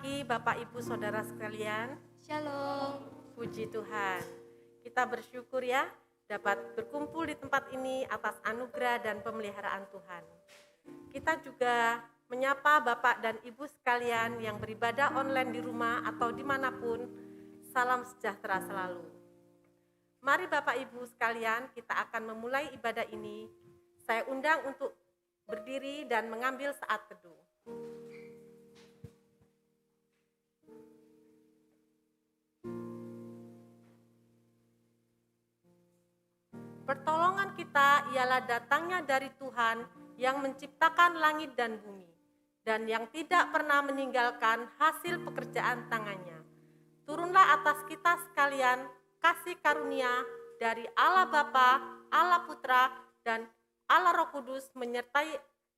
pagi Bapak Ibu Saudara sekalian. Shalom. Puji Tuhan. Kita bersyukur ya dapat berkumpul di tempat ini atas anugerah dan pemeliharaan Tuhan. Kita juga menyapa Bapak dan Ibu sekalian yang beribadah online di rumah atau dimanapun. Salam sejahtera selalu. Mari Bapak Ibu sekalian, kita akan memulai ibadah ini. Saya undang untuk berdiri dan mengambil saat teduh. Pertolongan kita ialah datangnya dari Tuhan yang menciptakan langit dan bumi, dan yang tidak pernah meninggalkan hasil pekerjaan tangannya. Turunlah atas kita sekalian kasih karunia dari Allah Bapa, Allah Putra, dan Allah Roh Kudus menyertai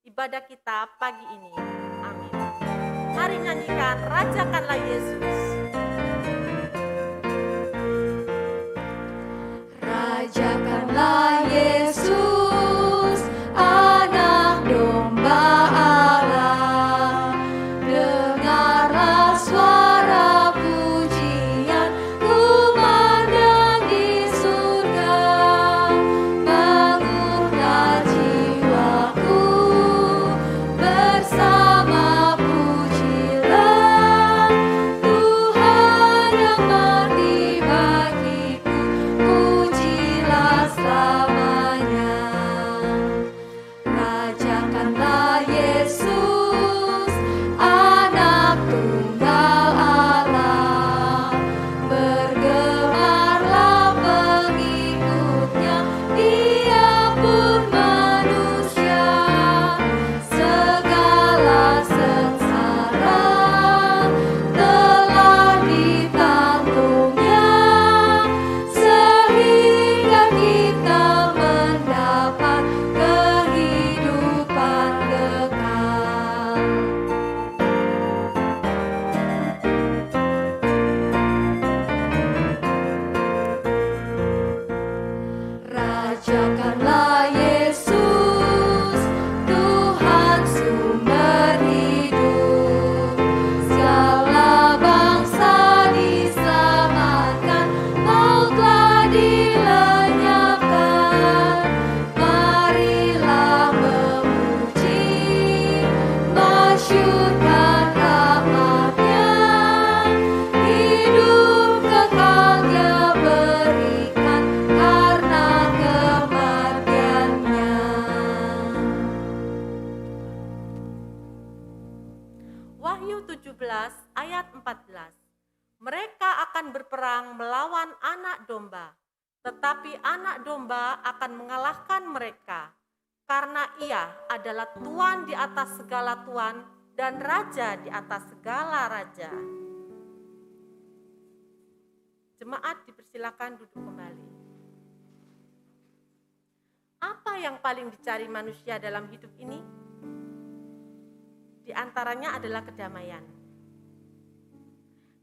ibadah kita pagi ini. Amin. Mari nyanyikan Rajakanlah Yesus. Rajakanlah Yesus, anak domba Allah. Dengarlah suara pujian, kumandang di surga. Bangunlah jiwaku, bersama pujilah Tuhan yang mati bagiku. Pujilah selamanya. Rajakanlah Yesus, anak tunggal Allah. Bergemarlah pengikutnya, dia pun manusia. Segala sengsara telah ditanggungnya, sehingga kita mendapat kehidupan kekal. Rajakanlah Yesus, Tuhan sumber hidup. Segala bangsa diselamatkan, mautlah dilenyapkan. Marilah memuji, masyurkan rahmat-Nya. Hidup kekal Dia berikan karena kematian-Nya. Wahyu 17 ayat 14. Mereka akan berperang melawan anak domba, tetapi anak domba akan mengalahkan mereka, karena ia adalah Tuan di atas segala tuan dan Raja di atas segala raja. Jemaat dipersilakan duduk kembali. Apa yang paling dicari manusia dalam hidup ini? Di antaranya adalah kedamaian.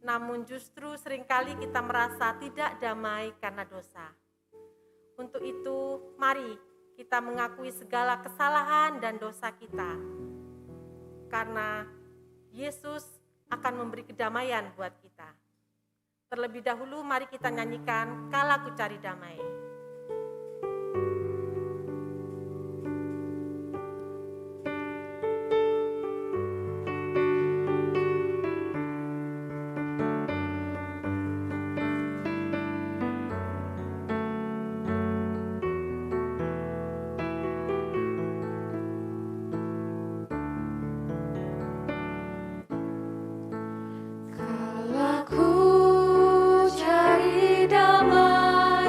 Namun justru seringkali kita merasa tidak damai karena dosa. Untuk itu, mari kita mengakui segala kesalahan dan dosa kita. Karena Yesus akan memberi kedamaian buat kita. Terlebih dahulu mari kita nyanyikan Kala Ku Cari Damai. Kala ku cari damai,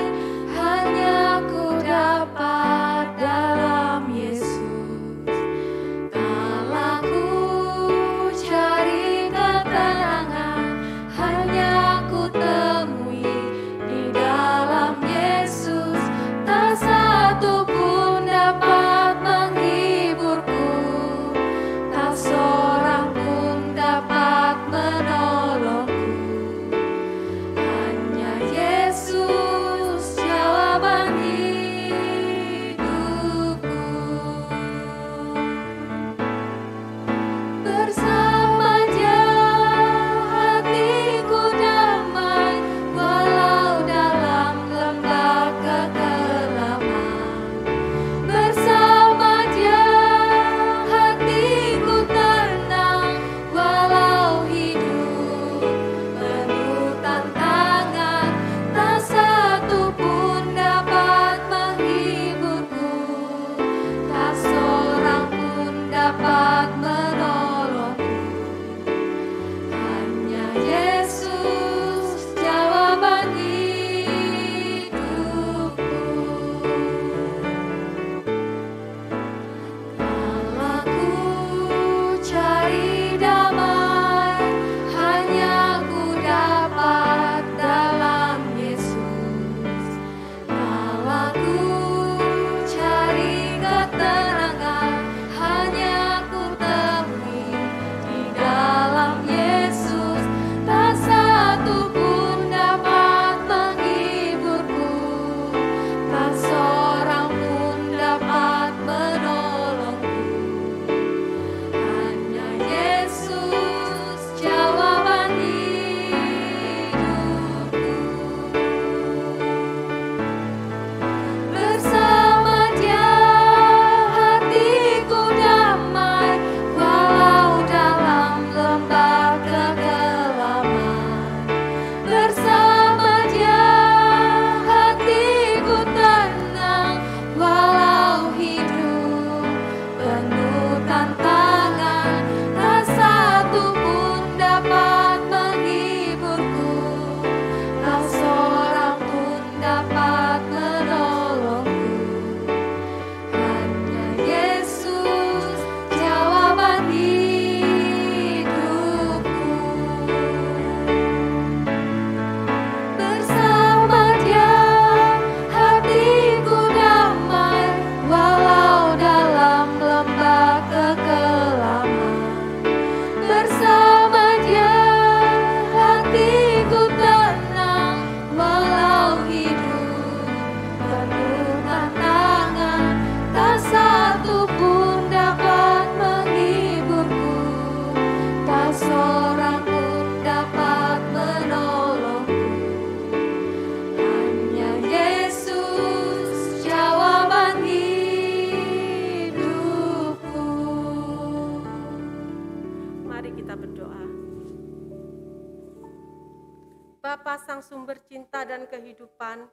Bapa Sang Sumber Cinta dan Kehidupan,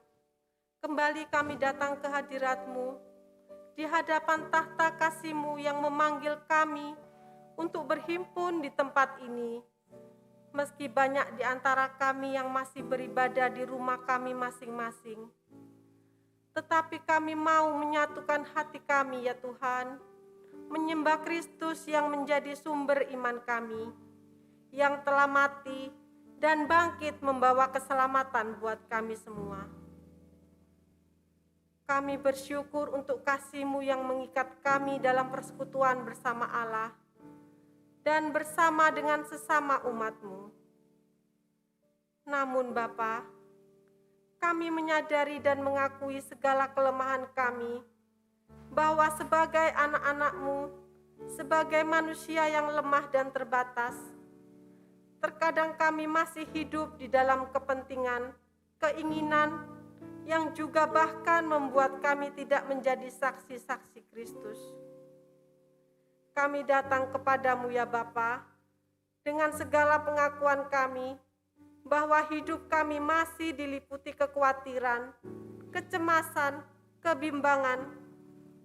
kembali kami datang ke hadirat-Mu, di hadapan tahta kasih-Mu yang memanggil kami untuk berhimpun di tempat ini. Meski banyak di antara kami yang masih beribadah di rumah kami masing-masing, tetapi kami mau menyatukan hati kami ya Tuhan, menyembah Kristus yang menjadi sumber iman kami, yang telah mati dan bangkit membawa keselamatan buat kami semua. Kami bersyukur untuk kasih-Mu yang mengikat kami dalam persekutuan bersama Allah dan bersama dengan sesama umat-Mu. Namun Bapa, kami menyadari dan mengakui segala kelemahan kami, bahwa sebagai anak-anak-Mu, sebagai manusia yang lemah dan terbatas, terkadang kami masih hidup di dalam kepentingan, keinginan, yang juga bahkan membuat kami tidak menjadi saksi-saksi Kristus. Kami datang kepadamu ya Bapa, dengan segala pengakuan kami, bahwa hidup kami masih diliputi kekhawatiran, kecemasan, kebimbangan,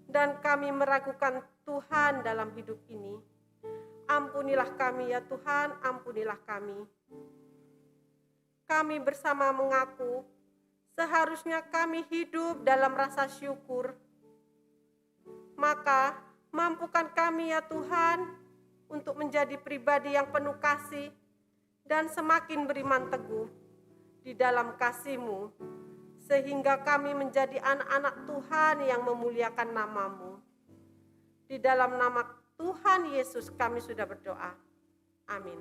dan kami meragukan Tuhan dalam hidup ini. Ampunilah kami ya Tuhan, ampunilah kami. Kami bersama mengaku, seharusnya kami hidup dalam rasa syukur. Maka, mampukan kami ya Tuhan, untuk menjadi pribadi yang penuh kasih, dan semakin beriman teguh di dalam kasih-Mu, sehingga kami menjadi anak-anak Tuhan yang memuliakan nama-Mu. Di dalam nama Tuhan Yesus kami sudah berdoa. Amin.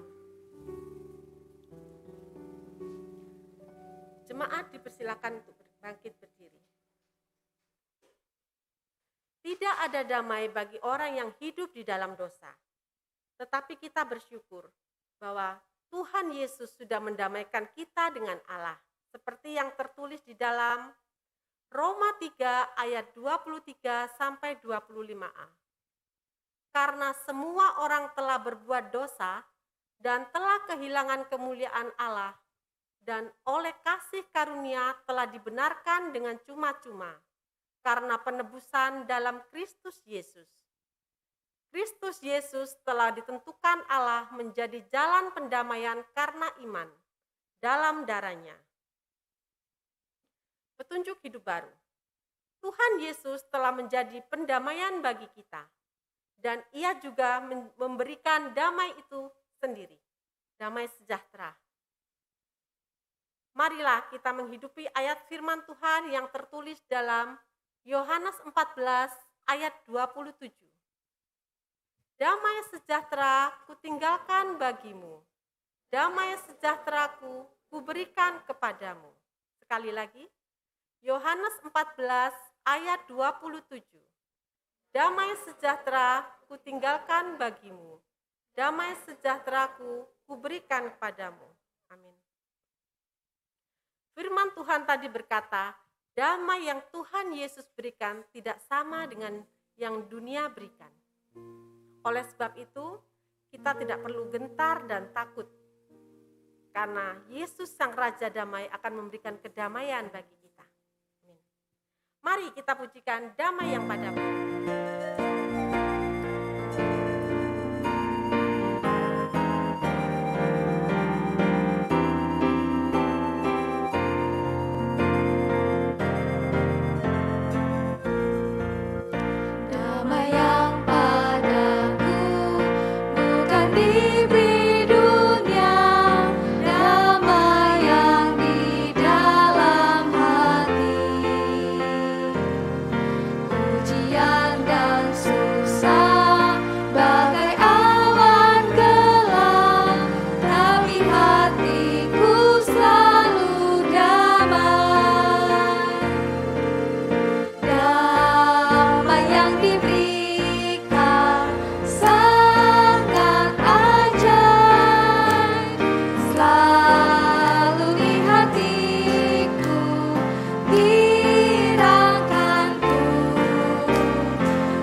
Jemaat dipersilakan untuk bangkit berdiri. Tidak ada damai bagi orang yang hidup di dalam dosa. Tetapi kita bersyukur bahwa Tuhan Yesus sudah mendamaikan kita dengan Allah. Seperti yang tertulis di dalam Roma 3 ayat 23 sampai 25a. Karena semua orang telah berbuat dosa dan telah kehilangan kemuliaan Allah, dan oleh kasih karunia telah dibenarkan dengan cuma-cuma karena penebusan dalam Kristus Yesus. Kristus Yesus telah ditentukan Allah menjadi jalan pendamaian karena iman dalam darah-Nya. Petunjuk hidup baru. Tuhan Yesus telah menjadi pendamaian bagi kita. Dan Ia juga memberikan damai itu sendiri, damai sejahtera. Marilah kita menghidupi ayat firman Tuhan yang tertulis dalam Yohanes 14 ayat 27. Damai sejahtera kutinggalkan bagimu, damai sejahteraku kuberikan kepadamu. Sekali lagi, Yohanes 14 ayat 27. Damai sejahtera kutinggalkan bagimu, damai sejahteraku kuberikan kepadamu. Amin. Firman Tuhan tadi berkata, damai yang Tuhan Yesus berikan tidak sama dengan yang dunia berikan. Oleh sebab itu, kita tidak perlu gentar dan takut, karena Yesus Sang Raja Damai akan memberikan kedamaian bagi kita. Amin. Mari kita pujikan damai yang padamu. Damai yang padaku bukan diberi dunia, damai yang di dalam hati. Ujian dan susah bagai awan gelap, tapi hatiku selalu damai. Damai yang diberikan sangat ajaib, selalu di hatiku dirangkanku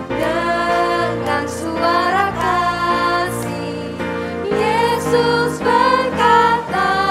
dengan suara kasih. Yesus berkata,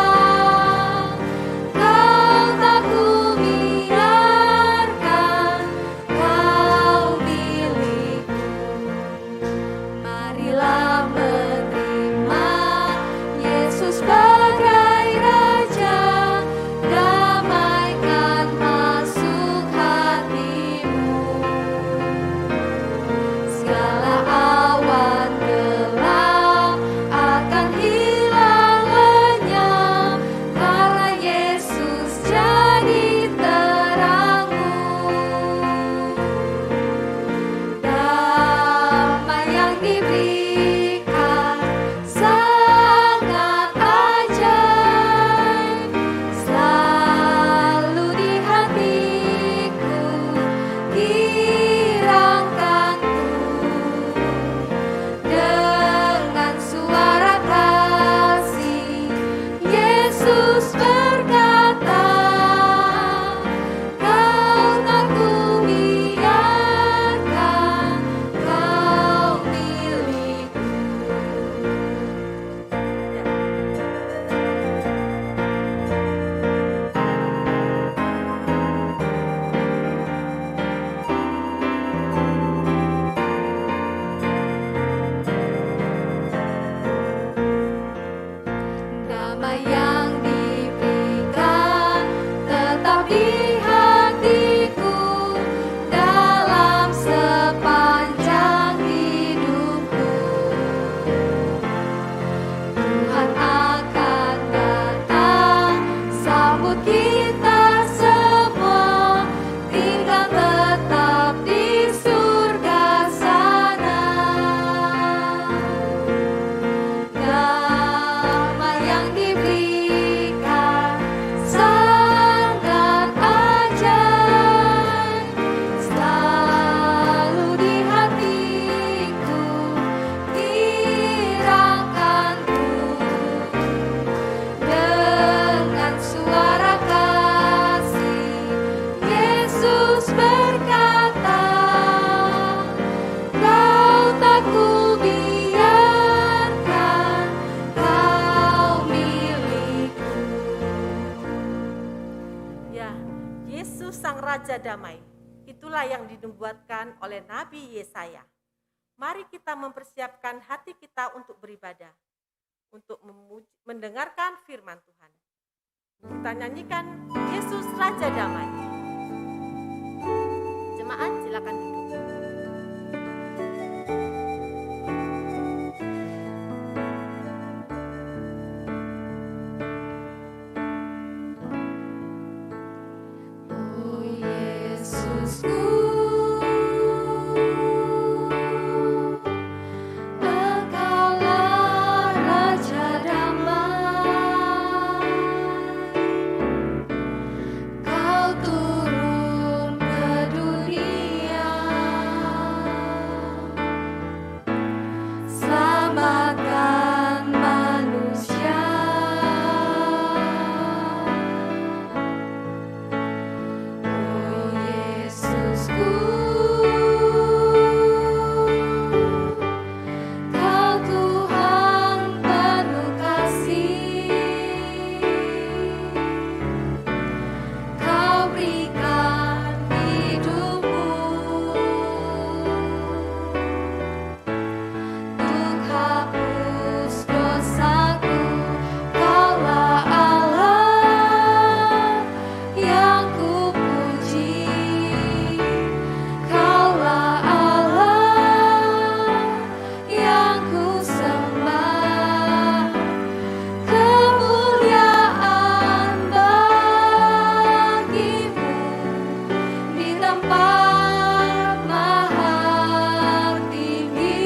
Damai yang diberikan tetap di hatiku dalam sepanjang hidupku. Tuhan akan datang sambut kita semua, tinggal tetap di surga sana. Damai yang diberikan sangat ajaib, selalu di hatiku, gerakanku. Dengan suara kasih, Yesus berkata, "Kau tak kubiarkan, kau milikku." Ya, Yesus Sang Raja Damai, itulah yang dinubuatkan oleh Nabi Yesaya. Mari kita mempersiapkan hati kita untuk beribadah, untuk mendengarkan firman Tuhan. Kita nyanyikan Yesus Raja Damai. Jemaat silakan duduk. Oh Yesusku, Engkaulah Raja Damai. Kau turun ke dunia, selamatkan manusia. Oh Yesusku, Kau Tuhan penuh kasih. Kau berikan hidupmu untuk hapus dosaku. Kaulah Allah yang kupuji, Kaulah Allah yang kusembah. Kemuliaan bagimu di tempat maha tinggi.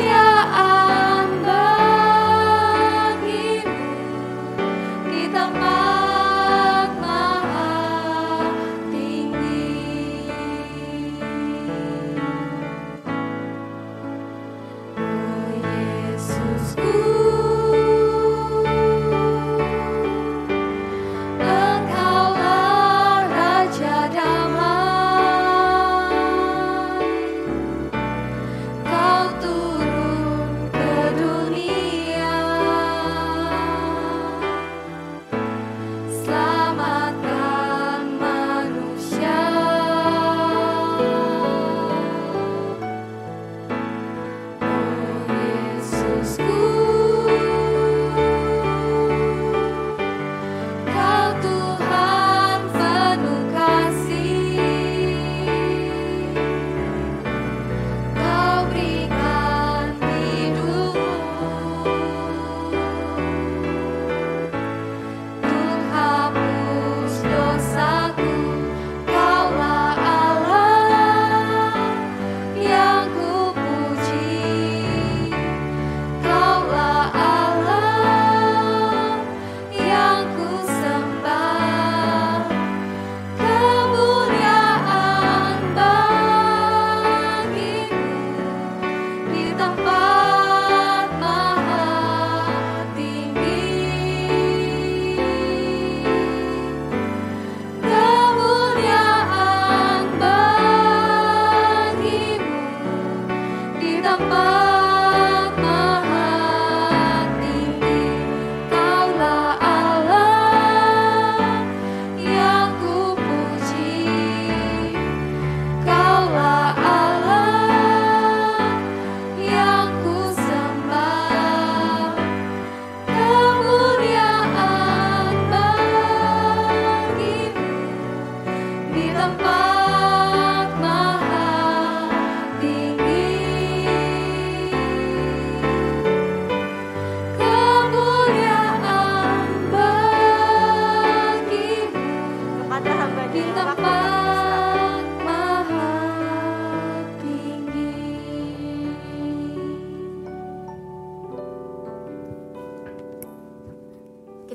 Kemuliaan bagimu di tempat maha tinggi. Oh Yesusku, Engkaulah Raja Damai. Kau turun ke dunia, selamatkan manusia. Oh Yesusku,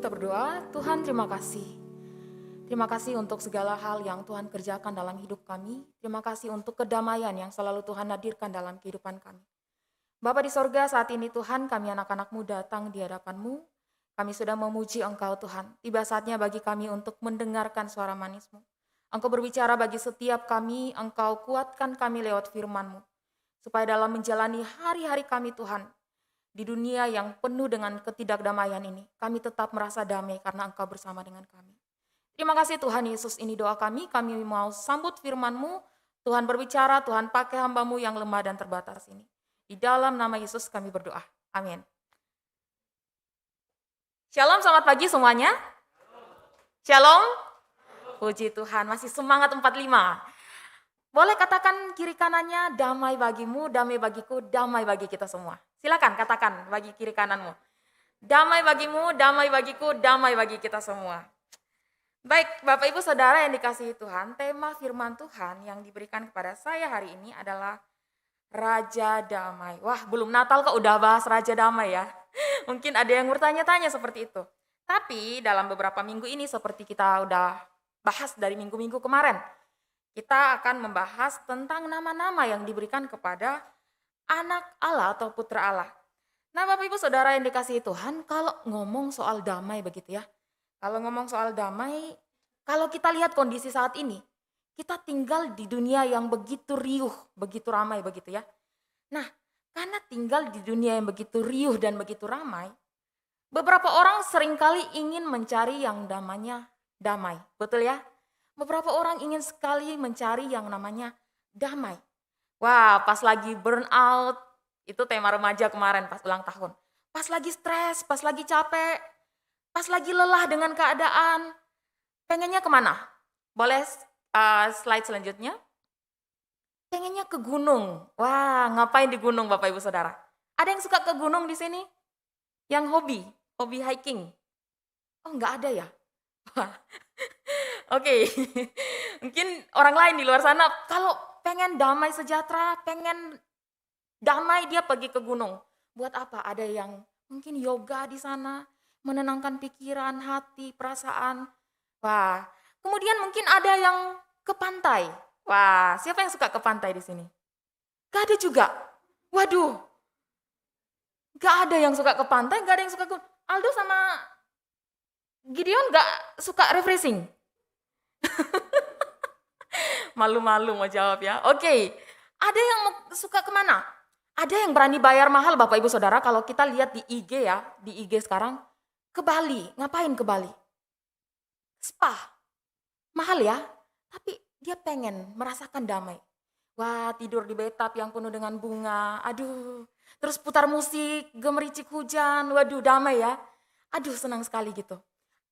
kita berdoa. Tuhan, terima kasih. Terima kasih untuk segala hal yang Tuhan kerjakan dalam hidup kami. Terima kasih untuk kedamaian yang selalu Tuhan hadirkan dalam kehidupan kami. Bapa di sorga, saat ini Tuhan, kami anak-anak-Mu datang di hadapan-Mu. Kami sudah memuji Engkau Tuhan. Tiba saatnya bagi kami untuk mendengarkan suara manis-Mu. Engkau berbicara bagi setiap kami, Engkau kuatkan kami lewat firman-Mu. Supaya dalam menjalani hari-hari kami Tuhan, di dunia yang penuh dengan ketidakdamaian ini, kami tetap merasa damai karena Engkau bersama dengan kami. Terima kasih Tuhan Yesus, ini doa kami mau sambut firman-Mu. Tuhan berbicara, Tuhan pakai hamba-Mu yang lemah dan terbatas ini. Di dalam nama Yesus kami berdoa. Amin. Shalom, selamat pagi semuanya. Shalom. Puji Tuhan, masih semangat 45. Boleh katakan kiri kanannya, damai bagimu, damai bagiku, damai bagi kita semua. Silakan katakan bagi kiri kananmu. Damai bagimu, damai bagiku, damai bagi kita semua. Baik, Bapak Ibu Saudara yang dikasihi Tuhan, tema firman Tuhan yang diberikan kepada saya hari ini adalah Raja Damai. Wah, belum Natal kok udah bahas Raja Damai ya. Mungkin ada yang bertanya-tanya seperti itu. Tapi dalam beberapa minggu ini seperti kita udah bahas dari minggu-minggu kemarin, kita akan membahas tentang nama-nama yang diberikan kepada anak Allah atau putra Allah. Nah, Bapak Ibu Saudara yang dikasihi Tuhan, kalau ngomong soal damai begitu ya, kalau ngomong soal damai, kalau kita lihat kondisi saat ini, kita tinggal di dunia yang begitu riuh, begitu ramai begitu ya. Nah, karena tinggal di dunia yang begitu riuh dan begitu ramai, beberapa orang seringkali ingin mencari yang namanya damai, betul ya? Beberapa orang ingin sekali mencari yang namanya damai. Wah, pas lagi burnout, itu tema remaja kemarin pas ulang tahun. Pas lagi stres, pas lagi capek, pas lagi lelah dengan keadaan, pengennya kemana? Boleh slide selanjutnya? Pengennya ke gunung. Wah, ngapain di gunung Bapak Ibu Saudara? Ada yang suka ke gunung di sini? Yang hobi hiking? Oh, enggak ada ya? Oke. Mungkin orang lain di luar sana kalau pengen damai sejahtera, pengen damai dia pergi ke gunung. Buat apa? Ada yang mungkin yoga di sana, menenangkan pikiran, hati, perasaan. Wah, kemudian mungkin ada yang ke pantai. Wah, siapa yang suka ke pantai di sini? Gak ada juga. Waduh, gak ada yang suka ke pantai, gak ada yang suka ke... Aldo sama Gideon gak suka refreshing? Malu-malu mau jawab ya. Oke, ada yang suka kemana? Ada yang berani bayar mahal Bapak Ibu Saudara kalau kita lihat di IG ya, di IG sekarang. Ke Bali, ngapain ke Bali? Spa, mahal ya, tapi dia pengen merasakan damai. Wah, tidur di bathtub yang penuh dengan bunga, aduh. Terus putar musik, gemericik hujan, waduh damai ya. Aduh senang sekali gitu.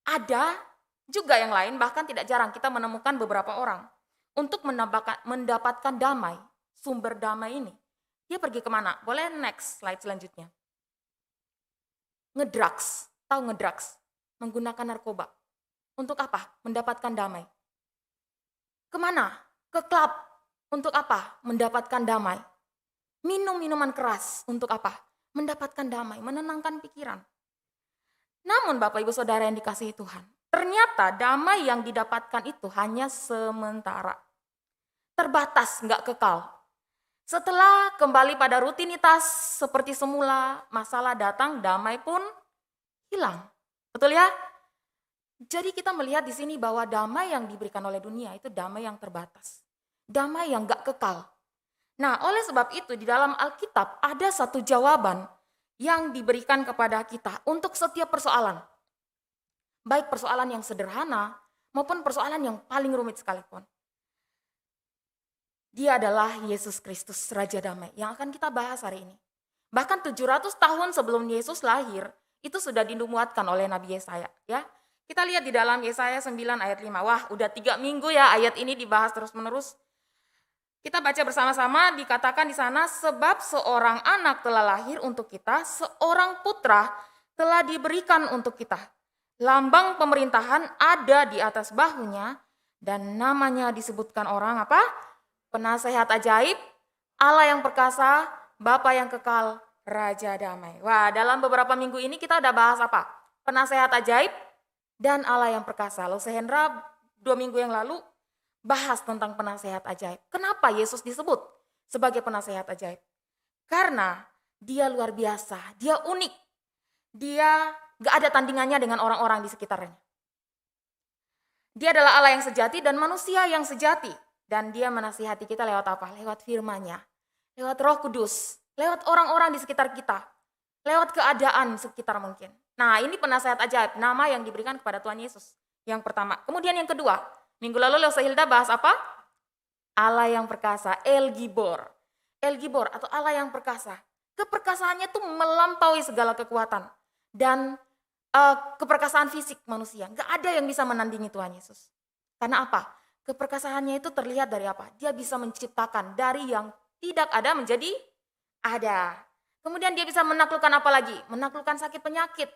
Ada juga yang lain, bahkan tidak jarang kita menemukan beberapa orang. Untuk mendapatkan damai, sumber damai ini. Dia pergi kemana? Boleh next slide selanjutnya. Ngedrugs. Tahu ngedrugs, menggunakan narkoba. Untuk apa? Mendapatkan damai. Kemana? Ke klub. Untuk apa? Mendapatkan damai. Minum minuman keras. Untuk apa? Mendapatkan damai, menenangkan pikiran. Namun Bapak Ibu Saudara yang dikasihi Tuhan, ternyata damai yang didapatkan itu hanya sementara. Terbatas, nggak kekal. Setelah kembali pada rutinitas seperti semula, masalah datang, damai pun hilang. Betul ya? Jadi kita melihat di sini bahwa damai yang diberikan oleh dunia itu damai yang terbatas. Damai yang gak kekal. Nah, oleh sebab itu di dalam Alkitab ada satu jawaban yang diberikan kepada kita untuk setiap persoalan. Baik persoalan yang sederhana maupun persoalan yang paling rumit sekalipun. Dia adalah Yesus Kristus, Raja Damai, yang akan kita bahas hari ini. Bahkan 700 tahun sebelum Yesus lahir, itu sudah dinubuatkan oleh Nabi Yesaya. Ya, kita lihat di dalam Yesaya 9 ayat 5. Wah, udah 3 minggu ya ayat ini dibahas terus-menerus. Kita baca bersama-sama, dikatakan di sana, sebab seorang anak telah lahir untuk kita, seorang putra telah diberikan untuk kita. Lambang pemerintahan ada di atas bahunya, dan namanya disebutkan orang apa? Penasehat ajaib, Allah yang perkasa, Bapa yang kekal, Raja Damai. Wah, dalam beberapa minggu ini kita udah bahas apa? penasehat ajaib, dan Allah yang perkasa. Lose Hendra 2 minggu yang lalu bahas tentang penasehat ajaib. Kenapa Yesus disebut sebagai penasehat ajaib? Karena dia luar biasa, dia unik. Dia gak ada tandingannya dengan orang-orang di sekitarnya. Dia adalah Allah yang sejati dan manusia yang sejati. Dan dia menasihati kita lewat apa? Lewat firman-Nya, lewat Roh Kudus, lewat orang-orang di sekitar kita, lewat keadaan sekitar mungkin. Nah, ini penasehat ajaib, nama yang diberikan kepada Tuhan Yesus. Yang pertama. Kemudian yang kedua, minggu lalu Lose Hilda bahas apa? Allah yang perkasa, El Gibor. El Gibor atau Allah yang perkasa. Keperkasaannya itu melampaui segala kekuatan. Dan keperkasaan fisik manusia. Gak ada yang bisa menandingi Tuhan Yesus. Karena apa? Keperkasaannya itu terlihat dari apa? Dia bisa menciptakan dari yang tidak ada menjadi ada. Kemudian dia bisa menaklukkan apa lagi? Menaklukkan sakit penyakit,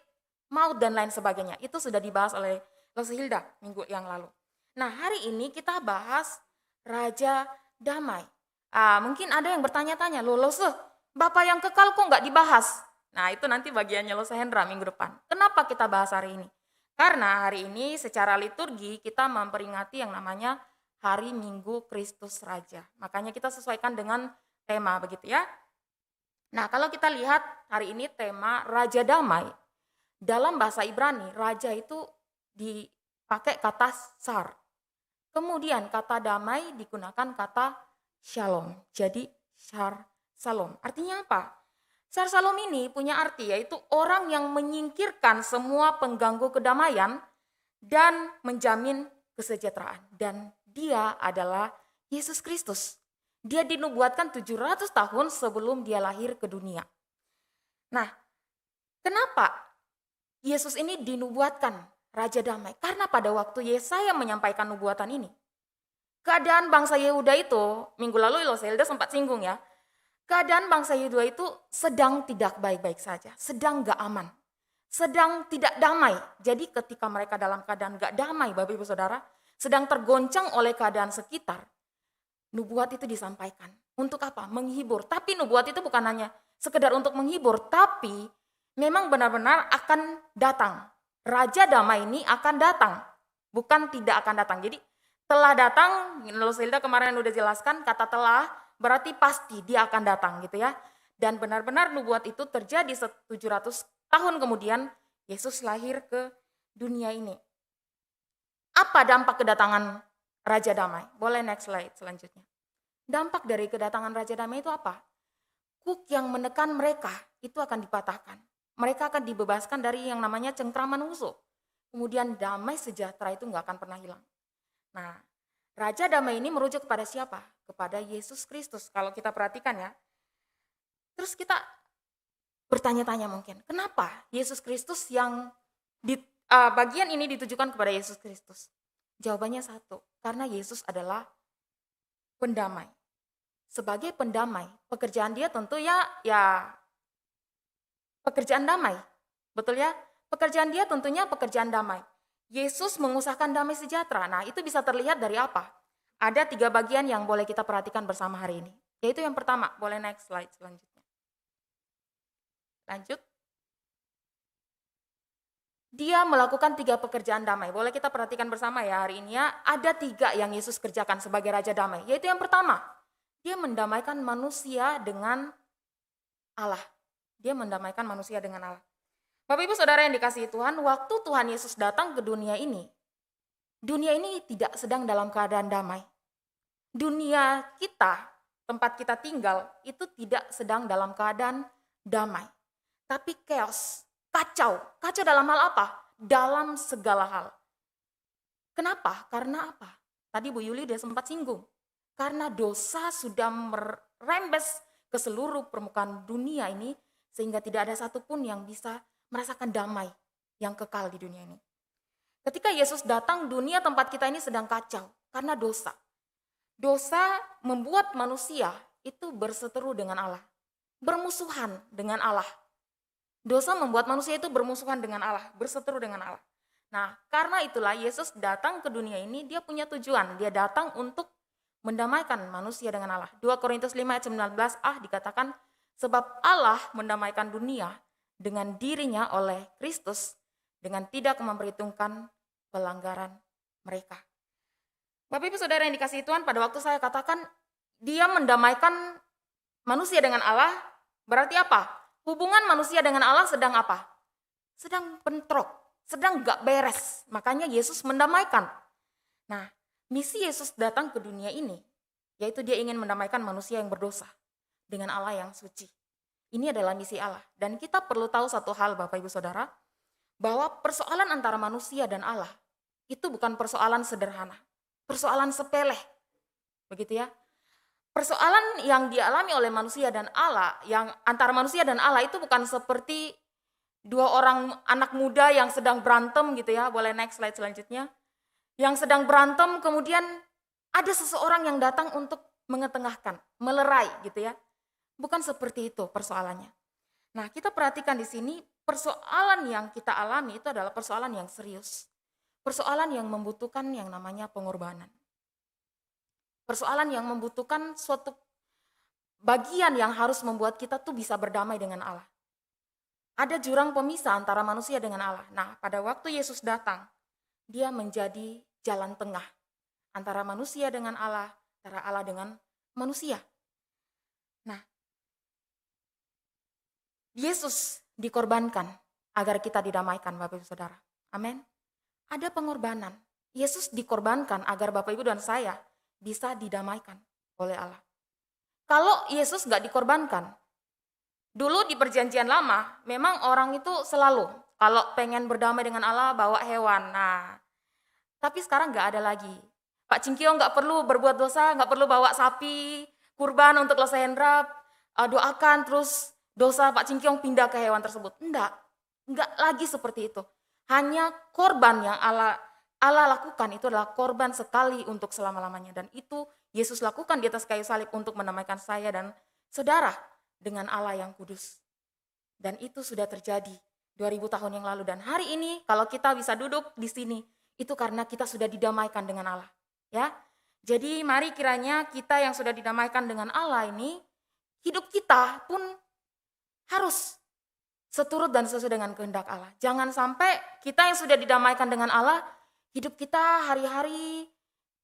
maut dan lain sebagainya. Itu sudah dibahas oleh Lose Hilda minggu yang lalu. Nah, hari ini kita bahas Raja Damai. Mungkin ada yang bertanya-tanya, loh Lose, Bapa yang kekal kok nggak dibahas? Nah, itu nanti bagiannya Lose Hendra minggu depan. Kenapa kita bahas hari ini? Karena hari ini secara liturgi kita memperingati yang namanya Hari Minggu Kristus Raja. Makanya kita sesuaikan dengan tema begitu ya. Nah, kalau kita lihat hari ini tema Raja Damai. Dalam bahasa Ibrani, raja itu dipakai kata sar. Kemudian kata damai digunakan kata shalom. Jadi shalom. Artinya apa? Shalom ini punya arti yaitu orang yang menyingkirkan semua pengganggu kedamaian dan menjamin kesejahteraan. Dan dia adalah Yesus Kristus. Dia dinubuatkan 700 tahun sebelum dia lahir ke dunia. Nah, kenapa Yesus ini dinubuatkan Raja Damai? Karena pada waktu Yesaya menyampaikan nubuatan ini, keadaan bangsa Yehuda itu, minggu lalu Lose Hilda sempat singgung ya, keadaan bangsa Yehuda itu sedang tidak baik-baik saja, sedang gak aman, sedang tidak damai. Jadi ketika mereka dalam keadaan gak damai, Bapak Ibu Saudara, sedang tergoncang oleh keadaan sekitar, nubuat itu disampaikan. Untuk apa? Menghibur. Tapi nubuat itu bukan hanya sekedar untuk menghibur, tapi memang benar-benar akan datang. Raja Damai ini akan datang, bukan tidak akan datang. Jadi telah datang, Lose Hilda kemarin udah jelaskan, kata telah berarti pasti dia akan datang gitu ya. Dan benar-benar nubuat itu terjadi 700 tahun kemudian Yesus lahir ke dunia ini. Apa dampak kedatangan Raja Damai? Boleh next slide selanjutnya. Dampak dari kedatangan Raja Damai itu apa? Kuk yang menekan mereka itu akan dipatahkan. Mereka akan dibebaskan dari yang namanya cengkraman musuh. Kemudian damai sejahtera itu nggak akan pernah hilang. Nah, Raja Damai ini merujuk kepada siapa? Kepada Yesus Kristus. Kalau kita perhatikan ya. Terus kita bertanya-tanya mungkin, kenapa Yesus Kristus yang bagian ini ditujukan kepada Yesus Kristus? Jawabannya satu, karena Yesus adalah pendamai. Sebagai pendamai, pekerjaan dia tentu ya pekerjaan damai. Betul ya? Pekerjaan dia tentunya pekerjaan damai. Yesus mengusahakan damai sejahtera. Nah, itu bisa terlihat dari apa? Ada 3 bagian yang boleh kita perhatikan bersama hari ini. Yaitu yang pertama, boleh next slide selanjutnya. Lanjut. Dia melakukan 3 pekerjaan damai. Boleh kita perhatikan bersama ya hari ini ya. Ada 3 yang Yesus kerjakan sebagai Raja Damai. Yaitu yang pertama, dia mendamaikan manusia dengan Allah. Dia mendamaikan manusia dengan Allah. Bapak Ibu Saudara yang dikasihi Tuhan, waktu Tuhan Yesus datang ke dunia ini tidak sedang dalam keadaan damai. Dunia kita, tempat kita tinggal, itu tidak sedang dalam keadaan damai. Tapi chaos, kacau. Kacau dalam hal apa? Dalam segala hal. Kenapa? Karena apa? Tadi Bu Yuli udah sempat singgung. Karena dosa sudah merembes ke seluruh permukaan dunia ini, sehingga tidak ada satupun yang bisa merasakan damai yang kekal di dunia ini. Ketika Yesus datang, dunia tempat kita ini sedang kacau karena dosa. Dosa membuat manusia itu berseteru dengan Allah, bermusuhan dengan Allah. Dosa membuat manusia itu bermusuhan dengan Allah, berseteru dengan Allah. Nah, karena itulah Yesus datang ke dunia ini, dia punya tujuan. Dia datang untuk mendamaikan manusia dengan Allah. 2 Korintus 5 ayat 19a dikatakan, sebab Allah mendamaikan dunia dengan dirinya oleh Kristus dengan tidak memperhitungkan pelanggaran mereka. Bapak Ibu Saudara yang dikasihi Tuhan, pada waktu saya katakan dia mendamaikan manusia dengan Allah, berarti apa? Hubungan manusia dengan Allah sedang apa? Sedang bentrok, sedang gak beres. Makanya Yesus mendamaikan. Nah, misi Yesus datang ke dunia ini, yaitu dia ingin mendamaikan manusia yang berdosa dengan Allah yang suci. Ini adalah misi Allah. Dan kita perlu tahu satu hal Bapak Ibu Saudara, bahwa persoalan antara manusia dan Allah itu bukan persoalan sederhana, persoalan sepele. Begitu ya. Persoalan yang dialami oleh manusia dan Allah, yang antara manusia dan Allah itu bukan seperti dua orang anak muda yang sedang berantem gitu ya. Boleh next slide selanjutnya. Yang sedang berantem kemudian ada seseorang yang datang untuk mengetengahkan, melerai gitu ya. Bukan seperti itu persoalannya. Nah, kita perhatikan di sini persoalan yang kita alami itu adalah persoalan yang serius. Persoalan yang membutuhkan yang namanya pengorbanan. Persoalan yang membutuhkan suatu bagian yang harus membuat kita tuh bisa berdamai dengan Allah. Ada jurang pemisah antara manusia dengan Allah. Nah, pada waktu Yesus datang, dia menjadi jalan tengah antara manusia dengan Allah, antara Allah dengan manusia. Nah, Yesus dikorbankan agar kita didamaikan, Bapak Ibu Saudara. Amin. Ada pengorbanan. Yesus dikorbankan agar Bapak Ibu dan saya bisa didamaikan oleh Allah. Kalau Yesus gak dikorbankan, dulu di perjanjian lama, memang orang itu selalu kalau pengen berdamai dengan Allah bawa hewan. Nah, tapi sekarang gak ada lagi. Pak Cingkio gak perlu berbuat dosa, gak perlu bawa sapi, kurban untuk Losa Hendra, doakan terus dosa Pak Cingkiong pindah ke hewan tersebut. Enggak lagi seperti itu. Hanya korban yang Allah lakukan itu adalah korban sekali untuk selama-lamanya. Dan itu Yesus lakukan di atas kayu salib untuk mendamaikan saya dan saudara dengan Allah yang kudus. Dan itu sudah terjadi 2000 tahun yang lalu. Dan hari ini kalau kita bisa duduk di sini, itu karena kita sudah didamaikan dengan Allah. Ya, jadi mari kiranya kita yang sudah didamaikan dengan Allah ini, hidup kita pun harus seturut dan sesuai dengan kehendak Allah. Jangan sampai kita yang sudah didamaikan dengan Allah, hidup kita hari-hari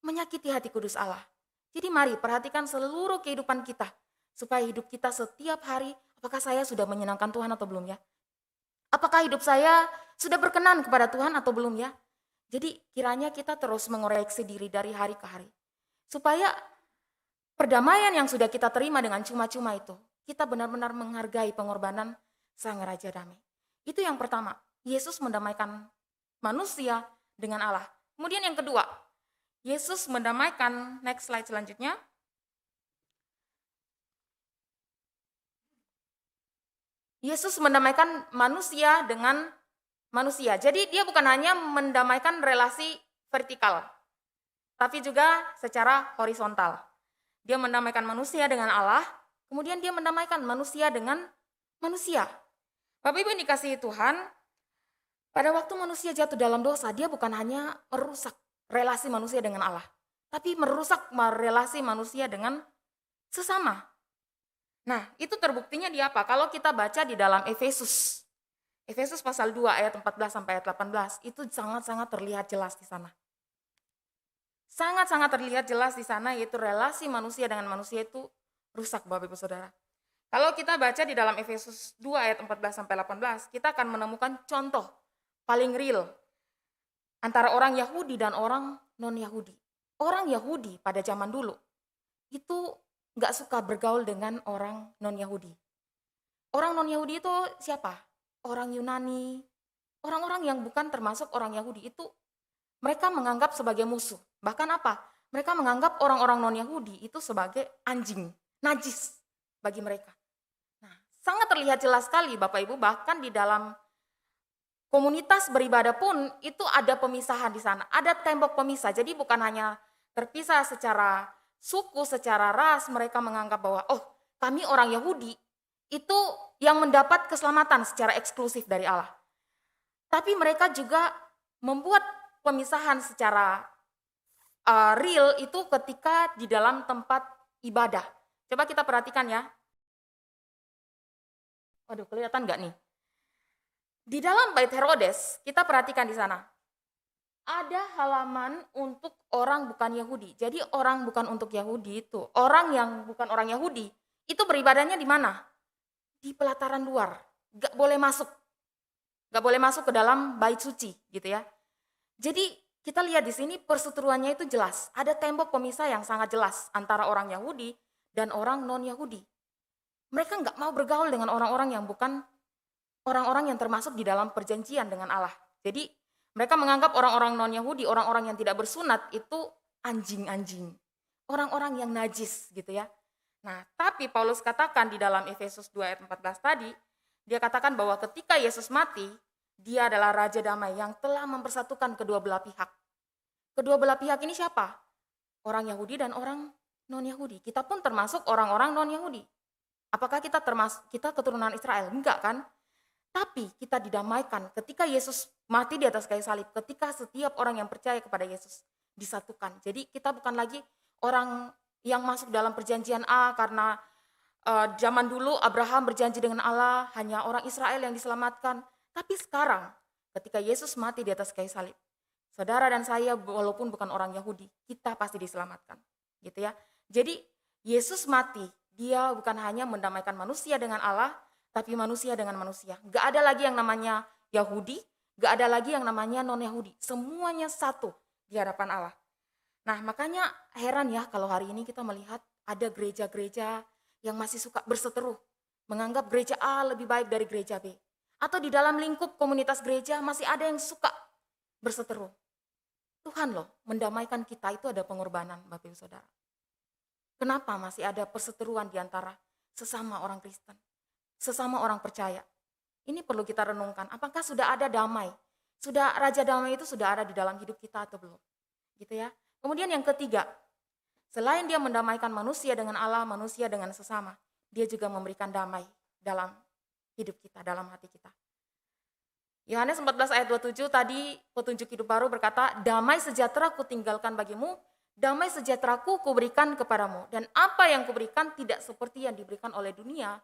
menyakiti hati kudus Allah. Jadi mari perhatikan seluruh kehidupan kita, supaya hidup kita setiap hari, apakah saya sudah menyenangkan Tuhan atau belum ya? Apakah hidup saya sudah berkenan kepada Tuhan atau belum ya? Jadi kiranya kita terus mengoreksi diri dari hari ke hari. Supaya perdamaian yang sudah kita terima dengan cuma-cuma itu, kita benar-benar menghargai pengorbanan Sang Raja Damai. Itu yang pertama, Yesus mendamaikan manusia dengan Allah. Kemudian yang kedua, Yesus mendamaikan, next slide selanjutnya. Yesus mendamaikan manusia dengan manusia. Jadi dia bukan hanya mendamaikan relasi vertikal, tapi juga secara horizontal. Dia mendamaikan manusia dengan Allah, kemudian dia mendamaikan manusia dengan manusia. Bapak Ibu yang dikasihi Tuhan, pada waktu manusia jatuh dalam dosa, dia bukan hanya merusak relasi manusia dengan Allah, tapi merusak relasi manusia dengan sesama. Nah, itu terbuktinya di apa? Kalau kita baca di dalam Efesus pasal 2 ayat 14 sampai ayat 18, itu sangat-sangat terlihat jelas di sana. Sangat-sangat terlihat jelas di sana, yaitu relasi manusia dengan manusia itu rusak, Bapak Ibu Saudara. Kalau kita baca di dalam Efesus 2 ayat 14 sampai 18, kita akan menemukan contoh paling real antara orang Yahudi dan orang non-Yahudi. Orang Yahudi pada zaman dulu itu gak suka bergaul dengan orang non-Yahudi. Orang non-Yahudi itu siapa? Orang Yunani, orang-orang yang bukan termasuk orang Yahudi itu mereka menganggap sebagai musuh. Bahkan apa? Mereka menganggap orang-orang non-Yahudi itu sebagai anjing, najis bagi mereka. Nah, sangat terlihat jelas sekali Bapak Ibu, bahkan di dalam komunitas beribadah pun itu ada pemisahan di sana, ada tembok pemisah. Jadi bukan hanya terpisah secara suku, secara ras, mereka menganggap bahwa kami orang Yahudi itu yang mendapat keselamatan secara eksklusif dari Allah. Tapi mereka juga membuat pemisahan secara real itu ketika di dalam tempat ibadah. Coba kita perhatikan ya. Waduh, kelihatan nggak nih? Di dalam bait Herodes, kita perhatikan di sana. Ada halaman untuk orang bukan Yahudi. Jadi orang bukan untuk Yahudi itu, orang yang bukan orang Yahudi, itu beribadahnya di mana? Di pelataran luar. Gak boleh masuk. Gak boleh masuk ke dalam bait suci gitu ya. Jadi kita lihat di sini perseteruannya itu jelas. Ada tembok pemisah yang sangat jelas antara orang Yahudi dan orang non-Yahudi. Mereka gak mau bergaul dengan orang-orang yang bukan orang-orang yang termasuk di dalam perjanjian dengan Allah. Jadi mereka menganggap orang-orang non-Yahudi, orang-orang yang tidak bersunat itu anjing-anjing. Orang-orang yang najis gitu ya. Nah, tapi Paulus katakan di dalam Efesus 2 ayat 14 tadi, dia katakan bahwa ketika Yesus mati, dia adalah Raja Damai yang telah mempersatukan kedua belah pihak. Kedua belah pihak ini siapa? Orang Yahudi dan orang non-Yahudi. Kita pun termasuk orang-orang non-Yahudi. Apakah kita keturunan Israel? Enggak kan? Tapi kita didamaikan ketika Yesus mati di atas kayu salib, ketika setiap orang yang percaya kepada Yesus disatukan. Jadi kita bukan lagi orang yang masuk dalam perjanjian A karena zaman dulu Abraham berjanji dengan Allah, hanya orang Israel yang diselamatkan. Tapi sekarang ketika Yesus mati di atas kayu salib, saudara dan saya walaupun bukan orang Yahudi, kita pasti diselamatkan. Gitu ya. Jadi Yesus mati, dia bukan hanya mendamaikan manusia dengan Allah, tapi manusia dengan manusia. Gak ada lagi yang namanya Yahudi, gak ada lagi yang namanya non-Yahudi. Semuanya satu di hadapan Allah. Nah makanya heran ya kalau hari ini kita melihat ada gereja-gereja yang masih suka berseteru. Menganggap gereja A lebih baik dari gereja B. Atau di dalam lingkup komunitas gereja masih ada yang suka berseteru. Tuhan loh mendamaikan kita itu ada pengorbanan Bapak Ibu Saudara. Kenapa masih ada perseteruan di antara sesama orang Kristen? Sesama orang percaya. Ini perlu kita renungkan. Apakah sudah ada damai? Sudah Raja Damai itu sudah ada di dalam hidup kita atau belum? Gitu ya. Kemudian yang ketiga, selain dia mendamaikan manusia dengan Allah, manusia dengan sesama, dia juga memberikan damai dalam hidup kita, dalam hati kita. Yohanes 14 ayat 27 tadi petunjuk hidup baru berkata, damai sejahtera ku tinggalkan bagimu, damai sejahteraku kuberikan kepadamu. Dan apa yang kuberikan tidak seperti yang diberikan oleh dunia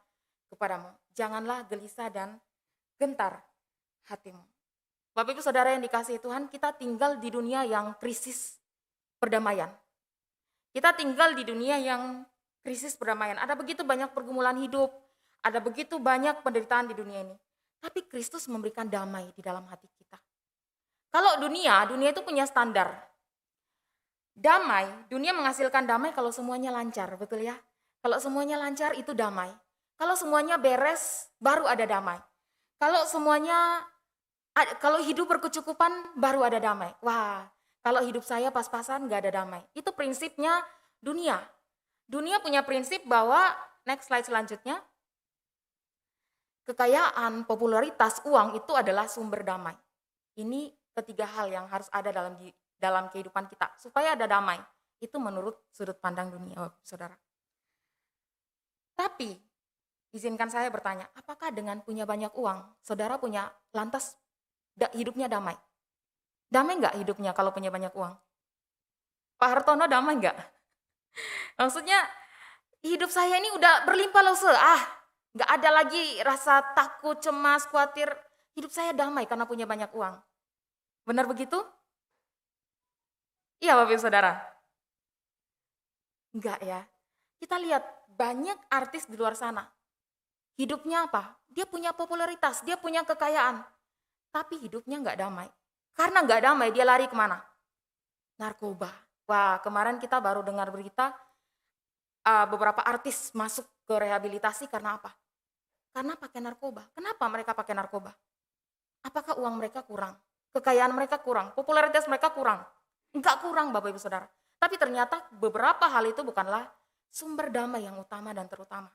kepadamu. Janganlah gelisah dan gentar hatimu. Bapak Ibu Saudara yang dikasihi Tuhan, kita tinggal di dunia yang krisis perdamaian. Kita tinggal di dunia yang krisis perdamaian. Ada begitu banyak pergumulan hidup, ada begitu banyak penderitaan di dunia ini. Tapi Kristus memberikan damai di dalam hati kita. Kalau dunia itu punya standar. Damai, dunia menghasilkan damai kalau semuanya lancar, betul ya? Kalau semuanya lancar itu damai. Kalau semuanya beres, baru ada damai. Kalau hidup berkecukupan, baru ada damai. Wah, kalau hidup saya pas-pasan, gak ada damai. Itu prinsipnya dunia. Dunia punya prinsip bahwa, next slide selanjutnya, kekayaan, popularitas, uang itu adalah sumber damai. Ini ketiga hal yang harus ada dalam kehidupan kita. Supaya ada damai. Itu menurut sudut pandang dunia, saudara. Tapi, izinkan saya bertanya, apakah dengan punya banyak uang, saudara punya lantas hidupnya damai? Damai nggak hidupnya kalau punya banyak uang? Pak Hartono damai nggak? Maksudnya hidup saya ini udah berlimpah loh nggak ada lagi rasa takut, cemas, khawatir. Hidup saya damai karena punya banyak uang. Benar begitu? Iya Bapak Ibu Saudara? Enggak ya. Kita lihat banyak artis di luar sana. Hidupnya apa? Dia punya popularitas, dia punya kekayaan. Tapi hidupnya nggak damai. Karena nggak damai, dia lari kemana? Narkoba. Wah, kemarin kita baru dengar berita beberapa artis masuk ke rehabilitasi karena apa? Karena pakai narkoba. Kenapa mereka pakai narkoba? Apakah uang mereka kurang? Kekayaan mereka kurang? Popularitas mereka kurang? Enggak kurang Bapak Ibu Saudara. Tapi ternyata beberapa hal itu bukanlah sumber damai yang utama dan terutama.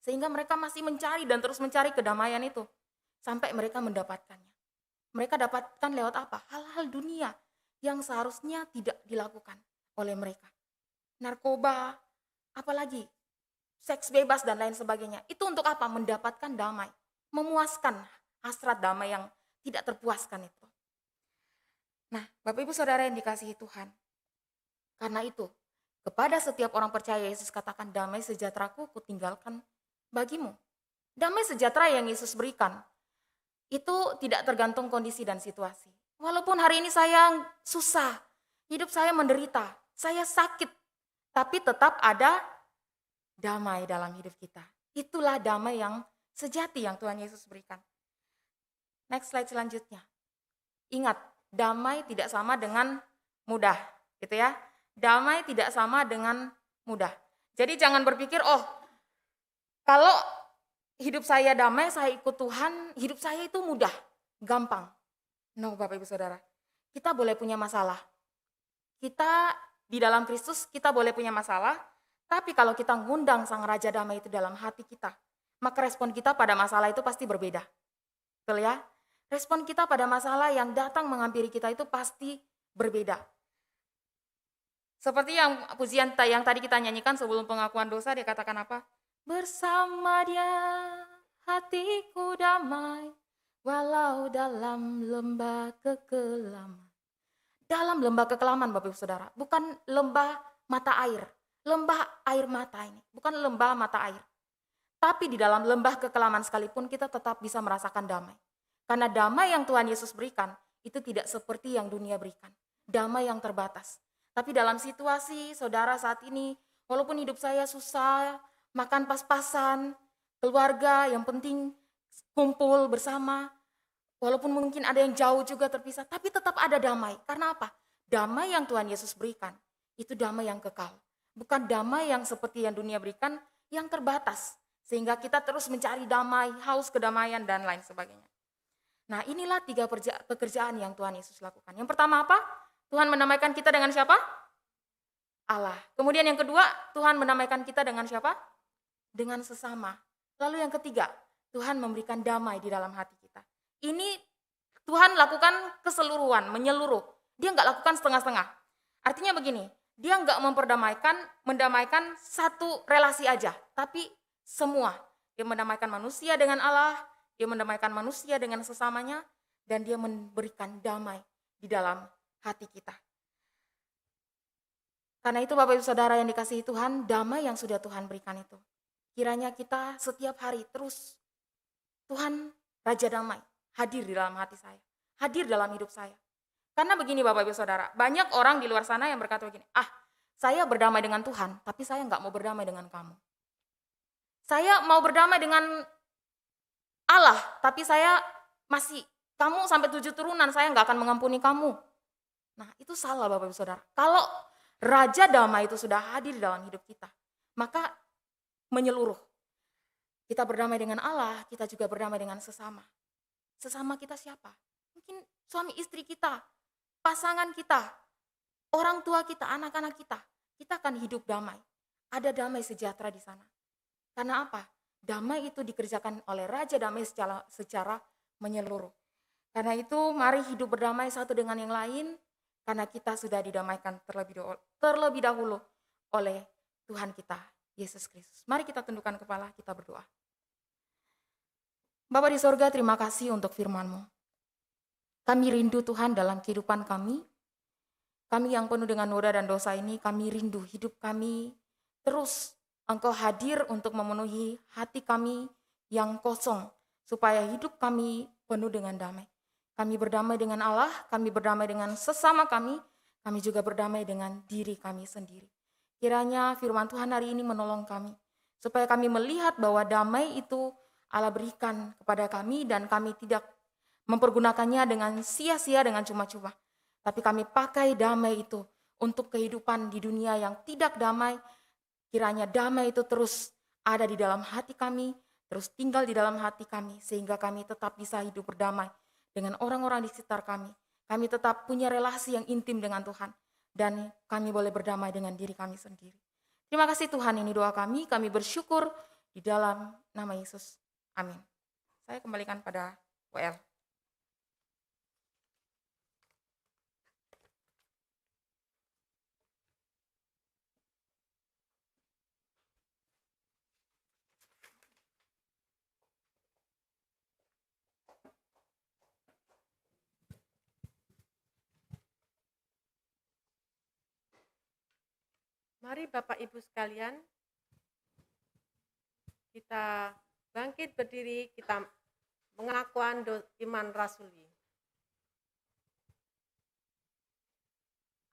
Sehingga mereka masih mencari dan terus mencari kedamaian itu. Sampai mereka mendapatkannya. Mereka dapatkan lewat apa? Hal-hal dunia yang seharusnya tidak dilakukan oleh mereka. Narkoba, apalagi seks bebas dan lain sebagainya. Itu untuk apa? Mendapatkan damai. Memuaskan hasrat damai yang tidak terpuaskan itu. Nah, Bapak Ibu Saudara yang dikasihi Tuhan. Karena itu, kepada setiap orang percaya Yesus katakan damai sejahteraku kutinggalkan bagimu. Damai sejahtera yang Yesus berikan itu tidak tergantung kondisi dan situasi. Walaupun hari ini saya susah, hidup saya menderita, saya sakit, tapi tetap ada damai dalam hidup kita. Itulah damai yang sejati yang Tuhan Yesus berikan. Next slide selanjutnya. Ingat, damai tidak sama dengan mudah, gitu ya. Damai tidak sama dengan mudah. Jadi jangan berpikir, oh, kalau hidup saya damai, saya ikut Tuhan, hidup saya itu mudah, gampang. No, Bapak Ibu Saudara. Kita boleh punya masalah. Kita di dalam Kristus, kita boleh punya masalah, tapi kalau kita ngundang Sang Raja Damai itu dalam hati kita, maka respon kita pada masalah itu pasti berbeda. Betul ya? Respon kita pada masalah yang datang menghampiri kita itu pasti berbeda. Seperti yang pujian yang tadi kita nyanyikan sebelum pengakuan dosa, dia katakan apa? Bersama Dia hatiku damai, walau dalam lembah kekelaman. Dalam lembah kekelaman, Bapak Ibu Saudara, bukan lembah mata air. Lembah air mata ini, bukan lembah mata air. Tapi di dalam lembah kekelaman sekalipun kita tetap bisa merasakan damai. Karena damai yang Tuhan Yesus berikan itu tidak seperti yang dunia berikan. Damai yang terbatas. Tapi dalam situasi saudara saat ini, walaupun hidup saya susah, makan pas-pasan, keluarga yang penting kumpul bersama, walaupun mungkin ada yang jauh juga terpisah, tapi tetap ada damai. Karena apa? Damai yang Tuhan Yesus berikan, itu damai yang kekal. Bukan damai yang seperti yang dunia berikan, yang terbatas. Sehingga kita terus mencari damai, haus kedamaian, dan lain sebagainya. Nah, inilah 3 pekerjaan yang Tuhan Yesus lakukan. Yang pertama apa? Tuhan mendamaikan kita dengan siapa? Allah. Kemudian yang kedua, Tuhan mendamaikan kita dengan siapa? Dengan sesama. Lalu yang ketiga, Tuhan memberikan damai di dalam hati kita. Ini Tuhan lakukan keseluruhan, menyeluruh. Dia nggak lakukan setengah-setengah. Artinya begini, dia nggak mendamaikan satu relasi aja, tapi semua. Dia mendamaikan manusia dengan Allah, dia mendamaikan manusia dengan sesamanya, dan dia memberikan damai di dalam hati kita. Karena itu Bapak Ibu Saudara yang dikasihi Tuhan, damai yang sudah Tuhan berikan itu. Kiranya kita setiap hari terus, Tuhan Raja Damai hadir di dalam hati saya, hadir dalam hidup saya. Karena begini Bapak Ibu Saudara, banyak orang di luar sana yang berkata begini, saya berdamai dengan Tuhan, tapi saya nggak mau berdamai dengan kamu. Saya mau berdamai dengan Allah, tapi saya masih, kamu sampai 7 turunan, saya nggak akan mengampuni kamu. Nah, itu salah Bapak Ibu Saudara. Kalau Raja Damai itu sudah hadir dalam hidup kita, maka menyeluruh. Kita berdamai dengan Allah, kita juga berdamai dengan sesama. Sesama kita siapa? Mungkin suami istri kita, pasangan kita, orang tua kita, anak-anak kita. Kita akan hidup damai. Ada damai sejahtera di sana. Karena apa? Damai itu dikerjakan oleh Raja Damai secara menyeluruh. Karena itu mari hidup berdamai satu dengan yang lain, karena kita sudah didamaikan terlebih dahulu oleh Tuhan kita, Yesus Kristus. Mari kita tundukkan kepala, kita berdoa. Bapa di sorga, terima kasih untuk firman-Mu. Kami rindu Tuhan dalam kehidupan kami. Kami yang penuh dengan noda dan dosa ini, kami rindu hidup kami terus Engkau hadir untuk memenuhi hati kami yang kosong, supaya hidup kami penuh dengan damai. Kami berdamai dengan Allah, kami berdamai dengan sesama kami juga berdamai dengan diri kami sendiri. Kiranya firman Tuhan hari ini menolong kami, supaya kami melihat bahwa damai itu Allah berikan kepada kami dan kami tidak mempergunakannya dengan sia-sia, dengan cuma-cuma. Tapi kami pakai damai itu untuk kehidupan di dunia yang tidak damai. Kiranya damai itu terus ada di dalam hati kami, terus tinggal di dalam hati kami, sehingga kami tetap bisa hidup berdamai dengan orang-orang di sekitar kami. Kami tetap punya relasi yang intim dengan Tuhan, dan kami boleh berdamai dengan diri kami sendiri. Terima kasih Tuhan, ini doa kami bersyukur di dalam nama Yesus. Amin. Saya kembalikan pada WL. Mari Bapak Ibu sekalian, kita bangkit berdiri, kita Pengakuan iman rasuli.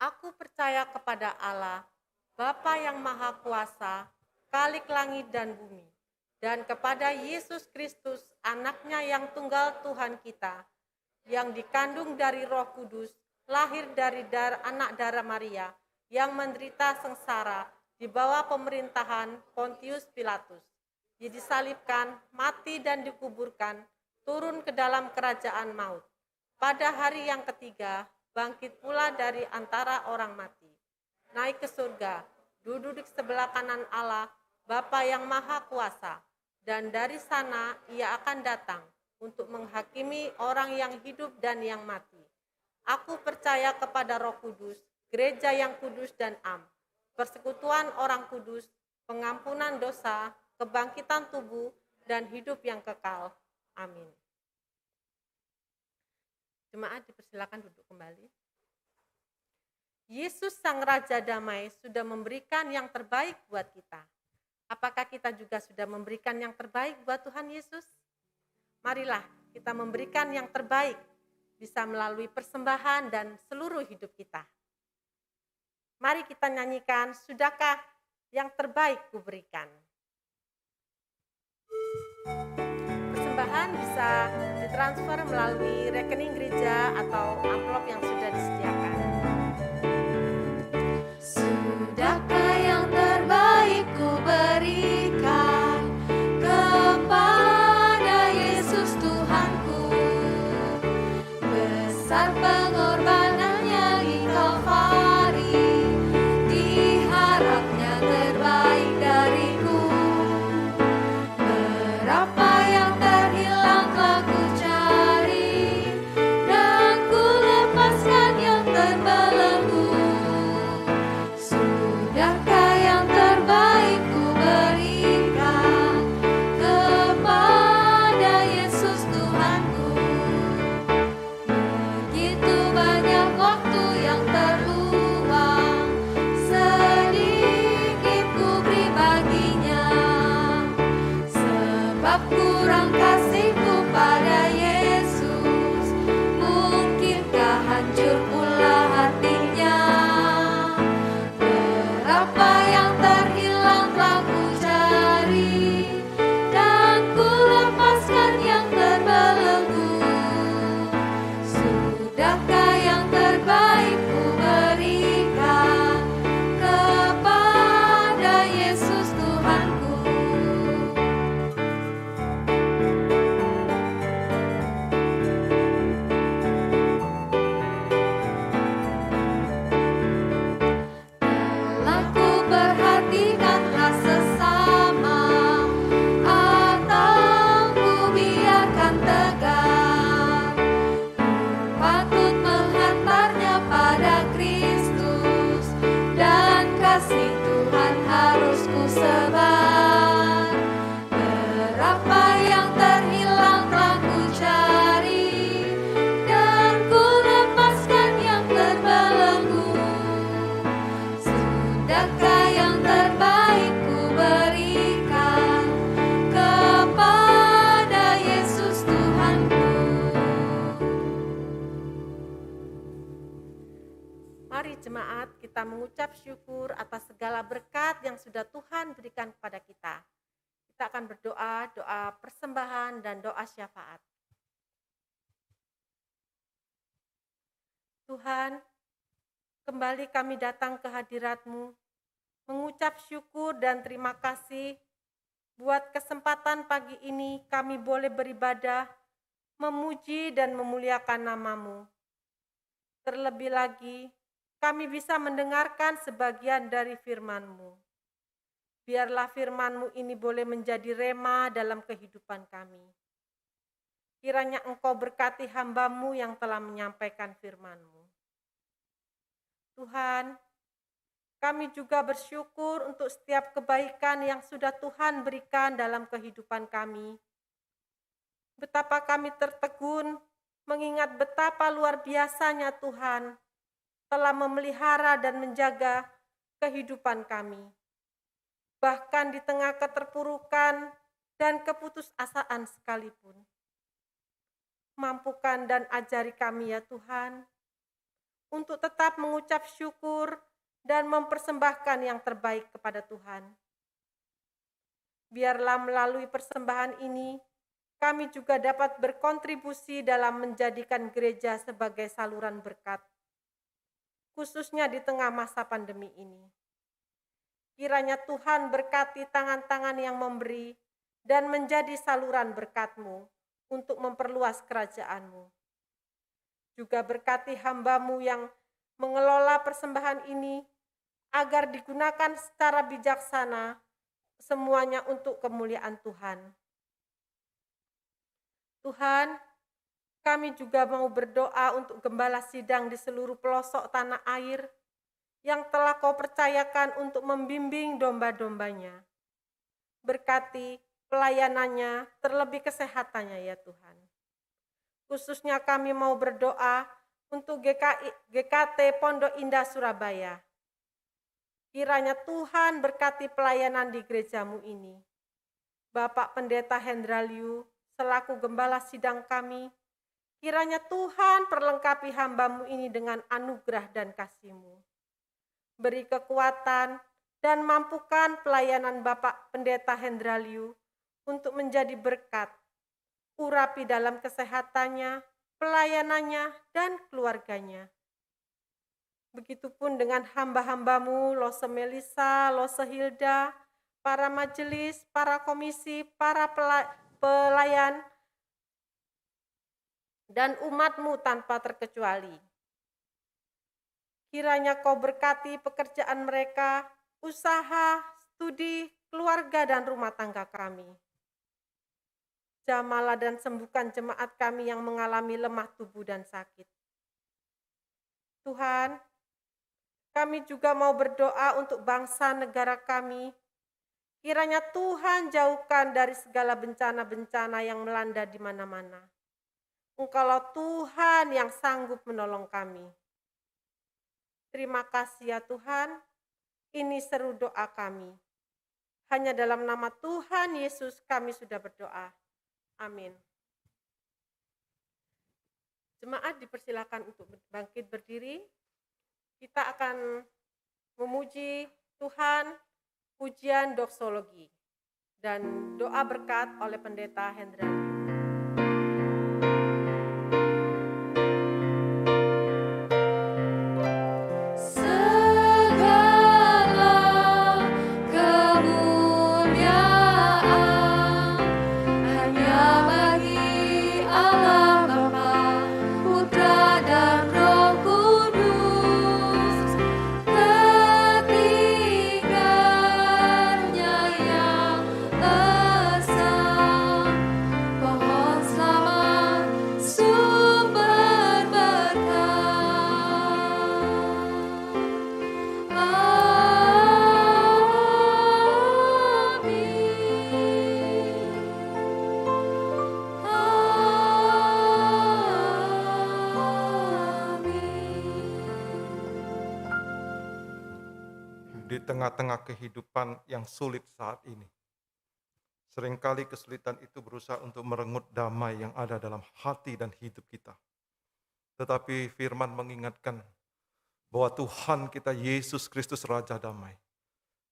Aku percaya kepada Allah, Bapa yang Maha Kuasa, Khalik langit dan bumi, dan kepada Yesus Kristus, anaknya yang tunggal Tuhan kita, yang dikandung dari Roh Kudus, lahir dari anak darah Maria, yang menderita sengsara di bawah pemerintahan Pontius Pilatus, disalibkan, mati dan dikuburkan, turun ke dalam kerajaan maut. Pada hari yang ketiga, bangkit pula dari antara orang mati, naik ke surga, duduk di sebelah kanan Allah, Bapa yang Maha Kuasa, dan dari sana ia akan datang untuk menghakimi orang yang hidup dan yang mati. Aku percaya kepada Roh Kudus, gereja yang kudus dan am, persekutuan orang kudus, pengampunan dosa, kebangkitan tubuh, dan hidup yang kekal. Amin. Jemaat dipersilakan duduk kembali. Yesus Sang Raja Damai sudah memberikan yang terbaik buat kita. Apakah kita juga sudah memberikan yang terbaik buat Tuhan Yesus? Marilah kita memberikan yang terbaik, bisa melalui persembahan dan seluruh hidup kita. Mari kita nyanyikan, sudahkah yang terbaik kuberikan? Persembahan bisa ditransfer melalui rekening gereja atau amplop yang sudah disediakan. Sudahkah yang terbaik ku berikan kepada Yesus Tuhanku? Besar pengorbanannya di Kalvari, diharapnya terbaik dariku. Berapa yang terhilang telah ku cari, dan ku lepaskan yang terbelenggu. Sudahkah yang terbaik ku berikan kepada Yesus Tuhanku? Begitu banyak waktu yang terluang, sedikit ku beri baginya. Sebab kurang kasihku pada Yesus, mungkinkah hancur pula hatinya? Berapa yang terhilang telah ku cari, dan ku lepaskan yang terbelenggu. Sudahkah yang terbaik ku berikan kepada Yesus Tuhanku? Telah ku perhatikanlah sesama, atau ku biarkan tegar. Ku patut menghantarnya pada Kristus, dan kasih Tuhan harus ku sebar. Berapa yang terhilang telah ku cari, dan ku lepaskan yang terbelenggu. Sudahkah yang terbaik ku berikan kepada Yesus Tuhanku? Mari jemaat kita mengucap syukur atas segala berkat yang sudah Tuhan berikan kepada kita. Kita akan berdoa, doa persembahan dan doa syafaat. Tuhan, kembali kami datang ke hadirat-Mu, mengucap syukur dan terima kasih buat kesempatan pagi ini kami boleh beribadah, memuji dan memuliakan nama-Mu. Terlebih lagi, kami bisa mendengarkan sebagian dari firman-Mu. Biarlah firman-Mu ini boleh menjadi rema dalam kehidupan kami. Kiranya Engkau berkati hamba-Mu yang telah menyampaikan firman-Mu. Tuhan, kami juga bersyukur untuk setiap kebaikan yang sudah Tuhan berikan dalam kehidupan kami. Betapa kami tertegun mengingat betapa luar biasanya Tuhan telah memelihara dan menjaga kehidupan kami. Bahkan di tengah keterpurukan dan keputusasaan sekalipun. Mampukan dan ajari kami ya Tuhan, untuk tetap mengucap syukur dan mempersembahkan yang terbaik kepada Tuhan. Biarlah melalui persembahan ini, kami juga dapat berkontribusi dalam menjadikan gereja sebagai saluran berkat, khususnya di tengah masa pandemi ini. Kiranya Tuhan berkati tangan-tangan yang memberi dan menjadi saluran berkat-Mu untuk memperluas kerajaan-Mu. Juga berkati hamba-Mu yang mengelola persembahan ini agar digunakan secara bijaksana, semuanya untuk kemuliaan Tuhan. Tuhan, kami juga mau berdoa untuk gembala sidang di seluruh pelosok tanah air yang telah Kau percayakan untuk membimbing domba-dombanya. Berkati pelayanannya, terlebih kesehatannya ya Tuhan. Khususnya kami mau berdoa untuk GKT Pondok Indah Surabaya. Kiranya Tuhan berkati pelayanan di gereja-Mu ini. Bapak Pendeta Hendra Liu, selaku gembala sidang kami, kiranya Tuhan perlengkapi hamba-Mu ini dengan anugerah dan kasih-Mu. Beri kekuatan dan mampukan pelayanan Bapak Pendeta Hendra Liu untuk menjadi berkat, urapi dalam kesehatannya, pelayanannya, dan keluarganya. Begitupun dengan hamba-hamba-Mu, Lose Melisa, Lose Hilda, para majelis, para komisi, para pelayan, dan umat-Mu tanpa terkecuali. Kiranya Kau berkati pekerjaan mereka, usaha, studi, keluarga, dan rumah tangga kami. Jamalah dan sembuhkan jemaat kami yang mengalami lemah tubuh dan sakit. Tuhan, kami juga mau berdoa untuk bangsa negara kami. Kiranya Tuhan jauhkan dari segala bencana-bencana yang melanda di mana-mana. Engkaulah Tuhan yang sanggup menolong kami. Terima kasih ya Tuhan, ini seru doa kami. Hanya dalam nama Tuhan Yesus kami sudah berdoa. Amin. Jemaat dipersilakan untuk bangkit berdiri. Kita akan memuji Tuhan, pujian doksologi, dan doa berkat oleh Pendeta Hendra. Di tengah-tengah kehidupan yang sulit saat ini, seringkali kesulitan itu berusaha untuk merenggut damai yang ada dalam hati dan hidup kita. Tetapi firman mengingatkan bahwa Tuhan kita Yesus Kristus Raja Damai,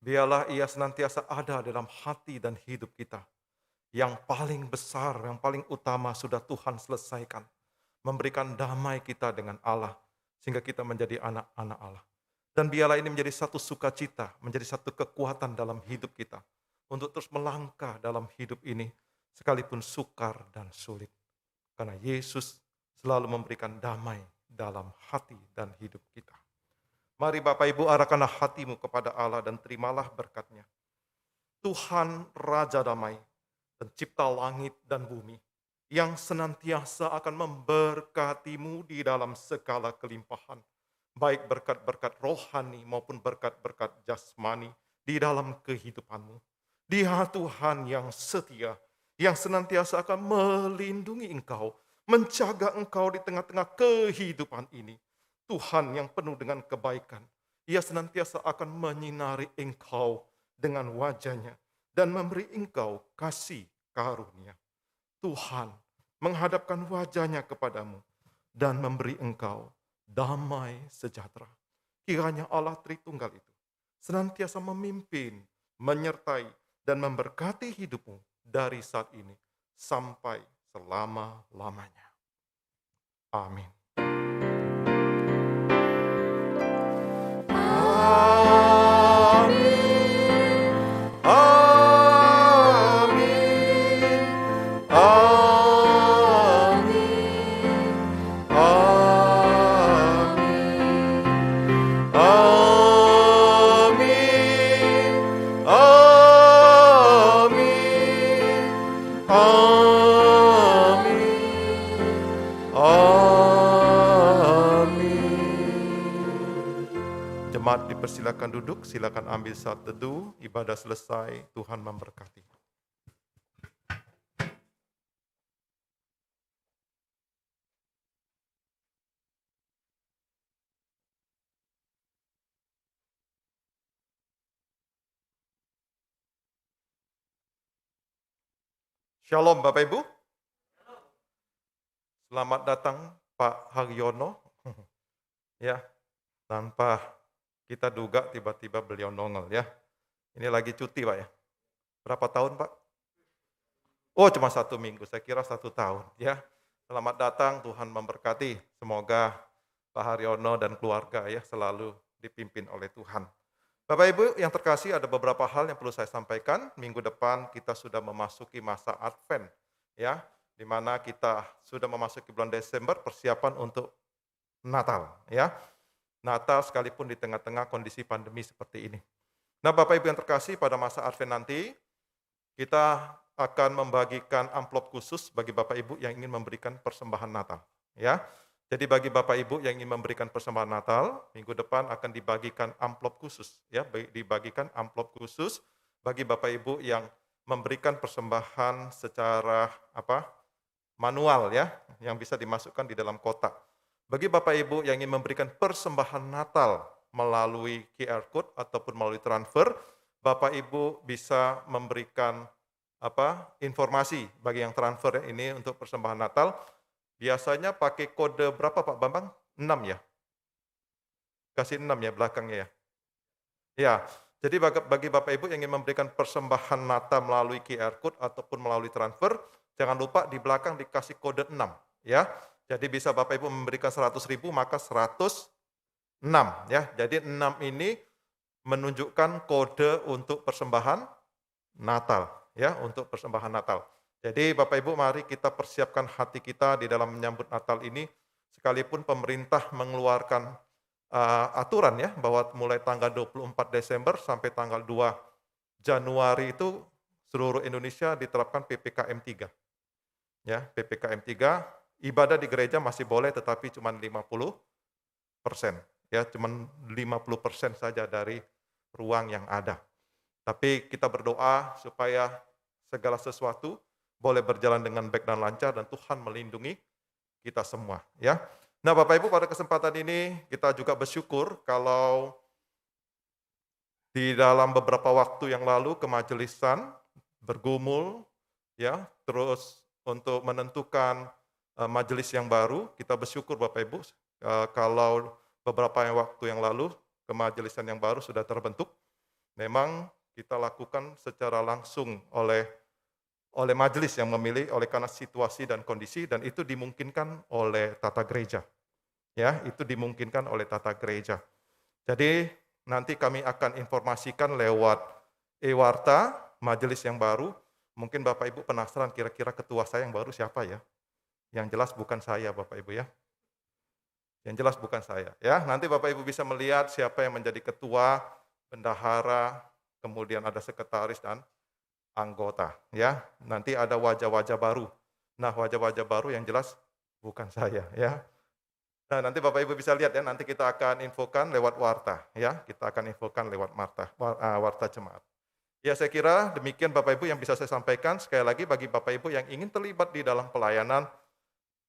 biarlah Ia senantiasa ada dalam hati dan hidup kita. Yang paling besar, yang paling utama sudah Tuhan selesaikan, memberikan damai kita dengan Allah, sehingga kita menjadi anak-anak Allah. Dan biarlah ini menjadi satu sukacita, menjadi satu kekuatan dalam hidup kita, untuk terus melangkah dalam hidup ini, sekalipun sukar dan sulit. Karena Yesus selalu memberikan damai dalam hati dan hidup kita. Mari Bapak Ibu arahkanlah hatimu kepada Allah dan terimalah berkat-Nya. Tuhan Raja Damai, Pencipta langit dan bumi, yang senantiasa akan memberkatimu di dalam segala kelimpahan, baik berkat-berkat rohani maupun berkat-berkat jasmani di dalam kehidupanmu. Dia Tuhan yang setia, yang senantiasa akan melindungi engkau, menjaga engkau di tengah-tengah kehidupan ini. Tuhan yang penuh dengan kebaikan, Ia senantiasa akan menyinari engkau dengan wajah-Nya dan memberi engkau kasih karunia. Tuhan menghadapkan wajahnya kepadamu, dan memberi engkau damai sejahtera. Kiranya Allah Tritunggal itu senantiasa memimpin, menyertai, dan memberkati hidupmu dari saat ini sampai selama-lamanya. Amin. Jemaat dipersilakan duduk, silakan ambil saat teduh, ibadah selesai, Tuhan memberkati. Shalom Bapak Ibu. Selamat datang Pak Haryono. Ya, tanpa kita duga tiba-tiba beliau nongol ya. Ini lagi cuti Pak ya. Berapa tahun Pak? Oh cuma 1 minggu, saya kira 1 tahun ya. Selamat datang, Tuhan memberkati. Semoga Pak Haryono dan keluarga ya selalu dipimpin oleh Tuhan. Bapak Ibu yang terkasih, ada beberapa hal yang perlu saya sampaikan. Minggu depan kita sudah memasuki masa Advent ya, di mana kita sudah memasuki bulan Desember, persiapan untuk Natal ya. Natal sekalipun di tengah-tengah kondisi pandemi seperti ini. Nah Bapak Ibu yang terkasih, pada masa Advent nanti kita akan membagikan amplop khusus bagi Bapak Ibu yang ingin memberikan persembahan Natal ya. Jadi bagi Bapak Ibu yang ingin memberikan persembahan Natal, minggu depan akan dibagikan amplop khusus ya, dibagikan amplop khusus bagi Bapak Ibu yang memberikan persembahan secara manual ya, yang bisa dimasukkan di dalam kotak. Bagi Bapak Ibu yang ingin memberikan persembahan Natal melalui QR code ataupun melalui transfer, Bapak Ibu bisa memberikan informasi bagi yang transfer ini untuk persembahan Natal. Biasanya pakai kode berapa Pak Bambang? 6 ya? Kasih 6 ya belakangnya ya? Ya, jadi bagi Bapak Ibu yang ingin memberikan persembahan Natal melalui QR code ataupun melalui transfer, jangan lupa di belakang dikasih kode 6 ya. Jadi bisa Bapak Ibu memberikan 100.000 maka 106 ya. Jadi 6 ini menunjukkan kode untuk persembahan Natal ya, untuk persembahan Natal. Jadi Bapak Ibu mari kita persiapkan hati kita di dalam menyambut Natal ini, sekalipun pemerintah mengeluarkan aturan ya, bahwa mulai tanggal 24 Desember sampai tanggal 2 Januari itu seluruh Indonesia diterapkan PPKM 3. Ya, PPKM 3, ibadah di gereja masih boleh tetapi cuma 50%. Ya, cuma 50% saja dari ruang yang ada. Tapi kita berdoa supaya segala sesuatu boleh berjalan dengan baik dan lancar dan Tuhan melindungi kita semua ya. Nah Bapak Ibu, pada kesempatan ini kita juga bersyukur kalau di dalam beberapa waktu yang lalu kemajelisan bergumul ya, terus untuk menentukan majelis yang baru. Kita bersyukur Bapak Ibu kalau beberapa waktu yang lalu kemajelisan yang baru sudah terbentuk. Memang kita lakukan secara langsung oleh majelis yang memilih, oleh karena situasi dan kondisi, dan itu dimungkinkan oleh tata gereja. Ya, itu dimungkinkan oleh tata gereja. Jadi nanti kami akan informasikan lewat e-warta majelis yang baru. Mungkin Bapak Ibu penasaran kira-kira ketua saya yang baru siapa ya? Yang jelas bukan saya Bapak Ibu ya. Yang jelas bukan saya ya. Nanti Bapak Ibu bisa melihat siapa yang menjadi ketua, bendahara, kemudian ada sekretaris dan anggota ya. Nanti ada wajah-wajah baru. Nah, wajah-wajah baru yang jelas bukan saya ya. Nah, nanti Bapak Ibu bisa lihat ya, nanti kita akan infokan lewat warta ya. Kita akan infokan lewat warta jemaat. Ya, saya kira demikian Bapak Ibu yang bisa saya sampaikan. Sekali lagi bagi Bapak Ibu yang ingin terlibat di dalam pelayanan,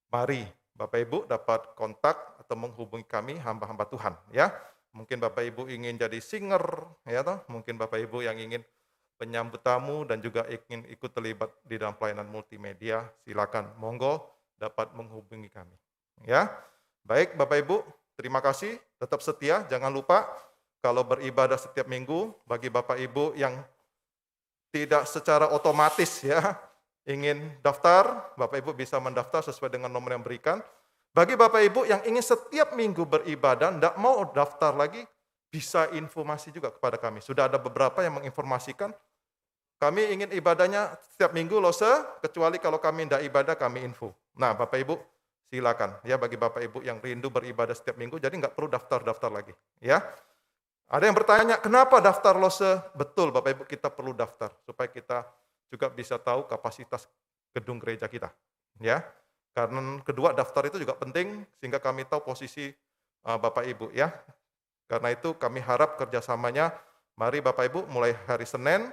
mari Bapak Ibu dapat kontak atau menghubungi kami hamba-hamba Tuhan ya. Mungkin Bapak Ibu ingin jadi singer ya toh, mungkin Bapak Ibu yang ingin penyambut tamu dan juga ingin ikut terlibat di dalam pelayanan multimedia, silakan monggo dapat menghubungi kami. Ya. Baik Bapak Ibu, terima kasih, tetap setia, jangan lupa kalau beribadah setiap minggu bagi Bapak Ibu yang tidak secara otomatis ya ingin daftar, Bapak Ibu bisa mendaftar sesuai dengan nomor yang berikan. Bagi Bapak Ibu yang ingin setiap minggu beribadah, tidak mau daftar lagi, bisa informasi juga kepada kami. Sudah ada beberapa yang menginformasikan, kami ingin ibadahnya setiap minggu loh, kecuali kalau kami tidak ibadah, kami info. Nah Bapak Ibu, silakan ya bagi Bapak Ibu yang rindu beribadah setiap minggu, jadi nggak perlu daftar-daftar lagi. Ya. Ada yang bertanya, kenapa daftar lose? Betul Bapak Ibu, kita perlu daftar, supaya kita juga bisa tahu kapasitas gedung gereja kita. Ya. Karena kedua, daftar itu juga penting, sehingga kami tahu posisi Bapak Ibu. Ya. Karena itu kami harap kerjasamanya, mari Bapak Ibu mulai hari Senin,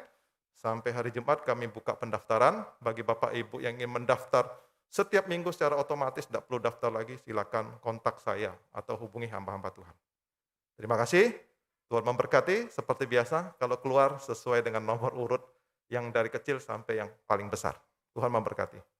sampai hari Jumat kami buka pendaftaran. Bagi Bapak Ibu yang ingin mendaftar setiap minggu secara otomatis, tidak perlu daftar lagi, silakan kontak saya atau hubungi hamba-hamba Tuhan. Terima kasih, Tuhan memberkati. Seperti biasa, kalau keluar sesuai dengan nomor urut yang dari kecil sampai yang paling besar. Tuhan memberkati.